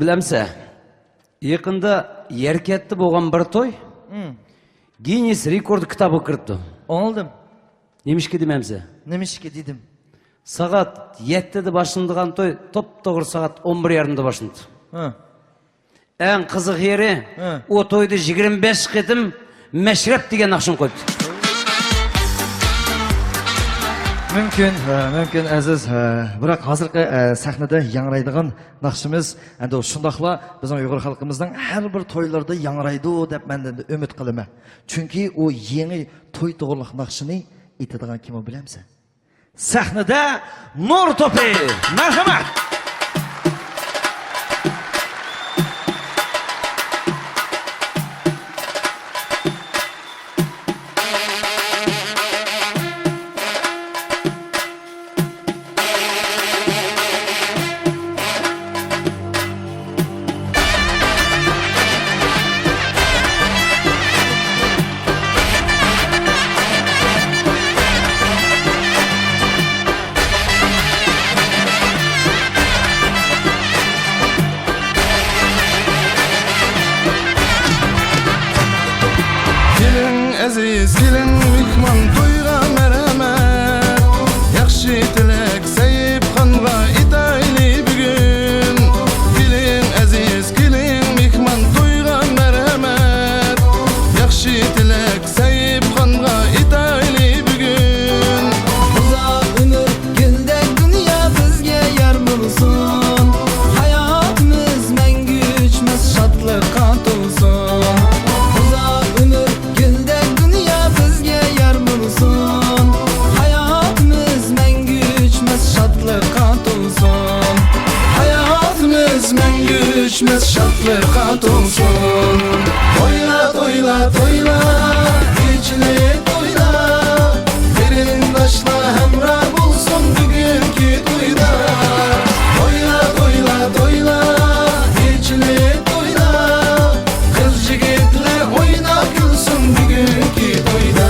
bilemse, yakında yerketli boğan bir toy, Guinness rekord kitabı kırdı. Anladım. Nemiş ki dememse? Nemiş ki dedim. Saat 7'de başlandıgan toy, top doğru saat 11:30'da başlandı. En kızık yeri, o toyda 25 kedim meşrep diyen akşam koydu. Mümkün aziz. Bırak hazırki sahnede yangraydigan nakşimiz, endi o şundakla bizim Uyghur halkımızdan her bir toylarda yangraydı dep menden ümit kılıma. Çünkü o yeni toy doğruluk nakşini itidigan kim o bilemse? Sahnede Nur Topi. Merhamet. Aziz gelin mehmon to'yga merhamet, yaxshi tilak sayib qonga itayli bugun. Gelin aziz gelin mehmon to'yga merhamet, yaxshi tilak sayib qonga itayli bugun. Uzak ömür güldek dünya bizge yar bulsun, hayatımız mengü içmez şadlıkka dolsun. Düşmez şartlar olsun. Toyla toyla toyla, içine toyla, verin taşla hemra bulsun bugünkü toyda. Toyla toyla toyla, içine toyla, kız yigitler oyna gülsün bugünkü toyda.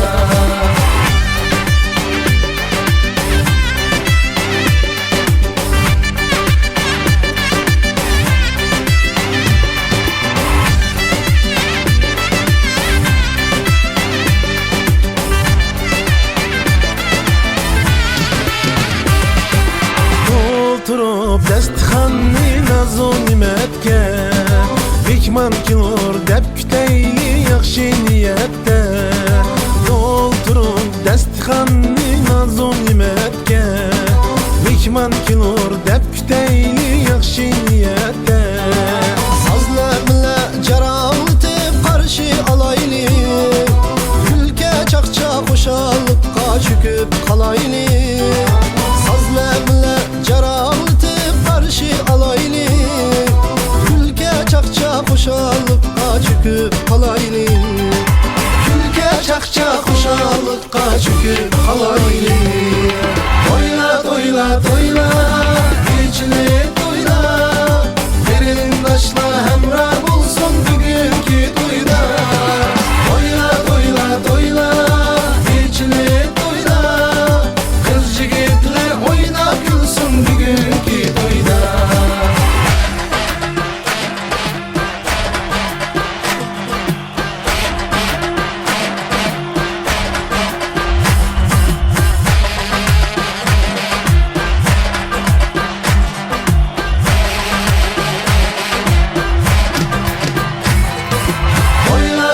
Oturup dasturxonni nazo nimatga, mehmon kelur deb kutayli yaxshi niyatda. Oturup dasturxonni nazo nimatga, mehmon kelur deb kutayli yaxshi niyatda. Sazlar bilan jaramlatib qarshi olayli, kulga chaqcha qo'shalliqqa cho'kib qolayli. Sazlar bilan jaramlatib qarshi olayli, kulga chaqcha qo'shalliqqa cho'kib qolayli. Kulga chaqcha qo'shalliqqa cho'kib qolayli. Toyla toyla toyla, içine toyla, verin taşla hemra bulsun bugünkü toyda. Toyla toyla toyla, içine toyla, kız yigitler oyna gülsün bugünkü toyda.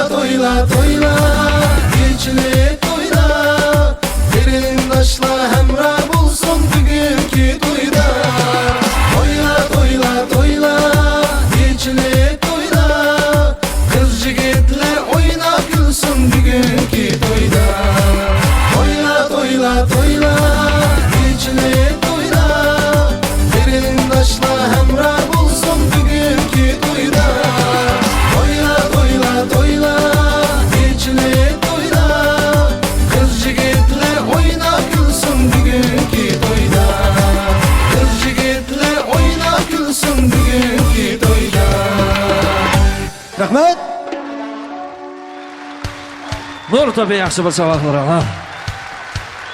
Toyla toyla, içine toyla, verin taşla hemra bulsun bugünkü toyda. Toyla toyla toyla, içine toyla, kız yigitler oyna gülsün bugünkü toyda. Toyla toyla toyla, içine toyla, verin taşla hemra bulsun bugünkü toyda. Toyla toyla toyla, içine toyla, kız yigitler oyna gülsün bugünkü toyda. Kız yigitler oyna gülsün bugünkü toyda. Rahmet. Nur Topi yaxshi bir sabahlar ha.